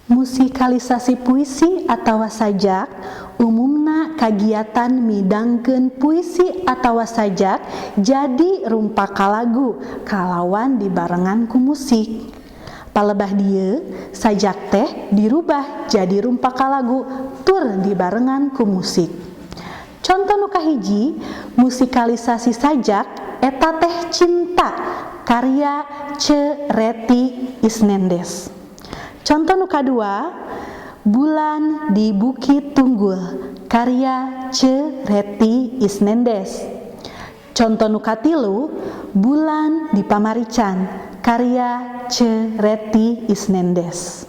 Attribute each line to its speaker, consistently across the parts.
Speaker 1: Musikalisasi puisi atawa sajak umumna kagiatan midangkeun puisi atawa sajak jadi rumpaka lagu kalawan dibarengan ku musik. Palebah dieu sajak teh dirubah jadi rumpaka lagu tur dibarengan ku musik. Contoh nu kahiji, musikalisasi sajak eta teh Cinta karya Ce Reti Isnendes. Contoh nu kadua, Bulan di Bukit Tunggul karya Ce Reti Isnendes. Contoh nu katilu, Bulan di Pamarican karya Ce Reti Isnendes.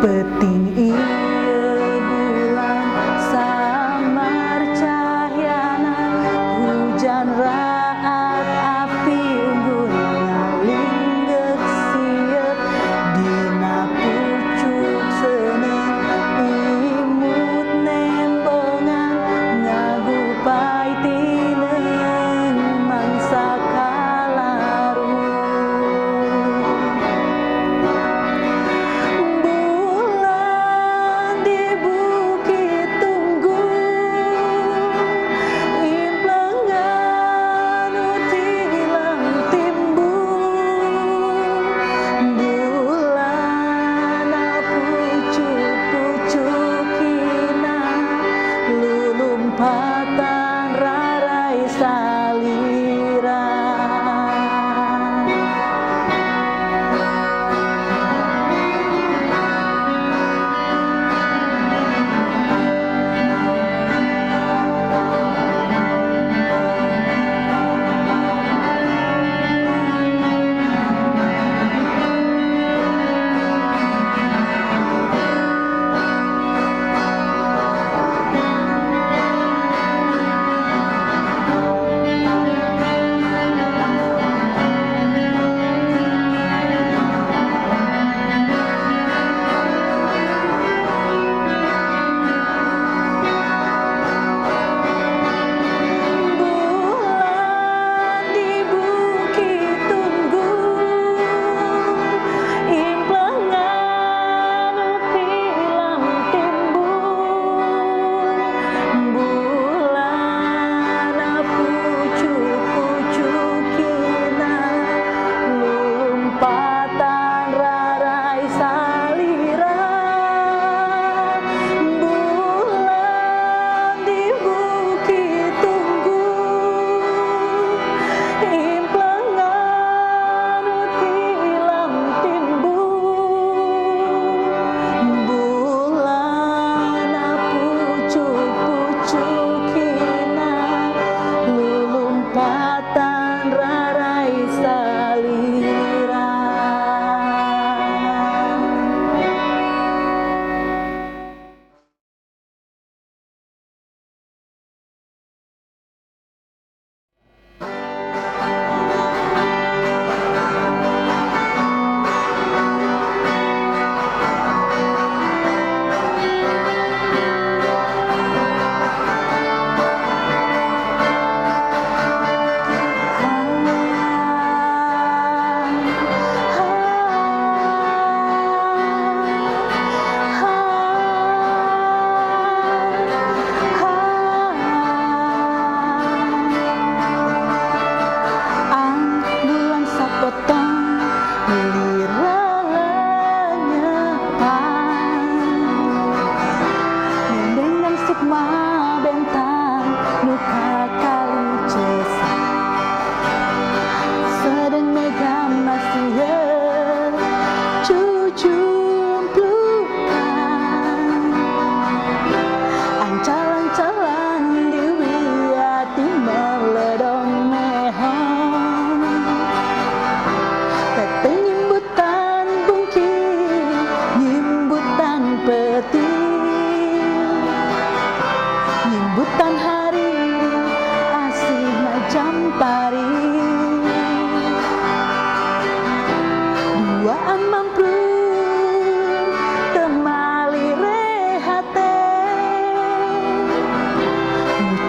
Speaker 1: Penting ieu bulan samar cahyana, hujan raat api unggun ngalinggek sieut dina pucuk seuneu imut nembongan ngagupai tineung mangsa kalaru. Bulan di Bukit Tunggu implengan utilang timbul, bulana pucuk-pucukina lulumpatan rarai salira. Bulan di Bukit Tunggu implengan utilang timbul, bulana pucuk-pucukina lulumpatan rarai salira. Bulan di Bukit Tunggu implengan utilang timbul, bulana pucuk-pucukina lulumpatan rarai salira. Bulan sapotong lira lenyepan dengan sukma bentang nuka kali cesa sedang mega masih cucumplukan ancalan-calan diwiati meledong mehong teteh nyimbutan bungkit nyimbutan peti nyimbutan hari asih macam pari duaan mampu temali rehate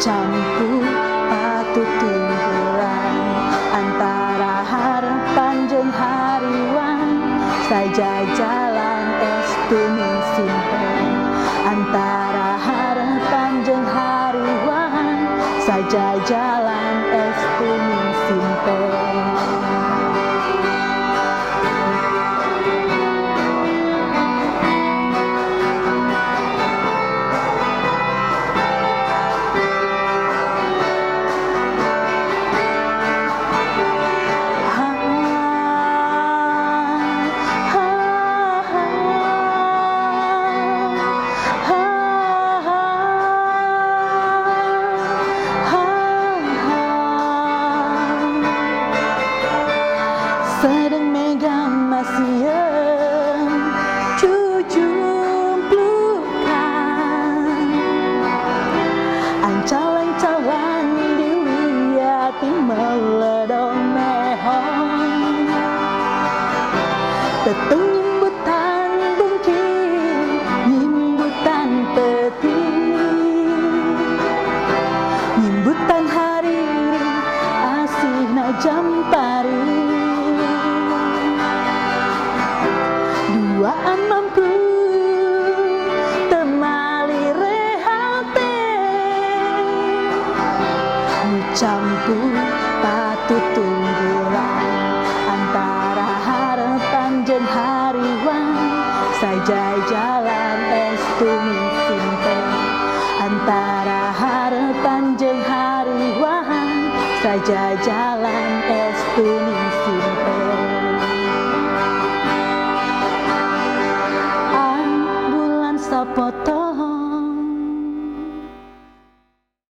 Speaker 1: campur patut tunggulan antara harapan jeung hariwan saja jalan estuning simpen antara harapan jeung hariwan saja jalan estuning simpen. Ha Teteng nyimbutan bungking, nyimbutan peti, nyimbutan hariri, asihna jampari. Duaan mampu temali rehate, nu campur patut tunggulan antara harapan jeung hariwan. Sajai jalan estu simpe antara harapan jeung hariwan. Sajai jalan estu simpe. Bulan sapoto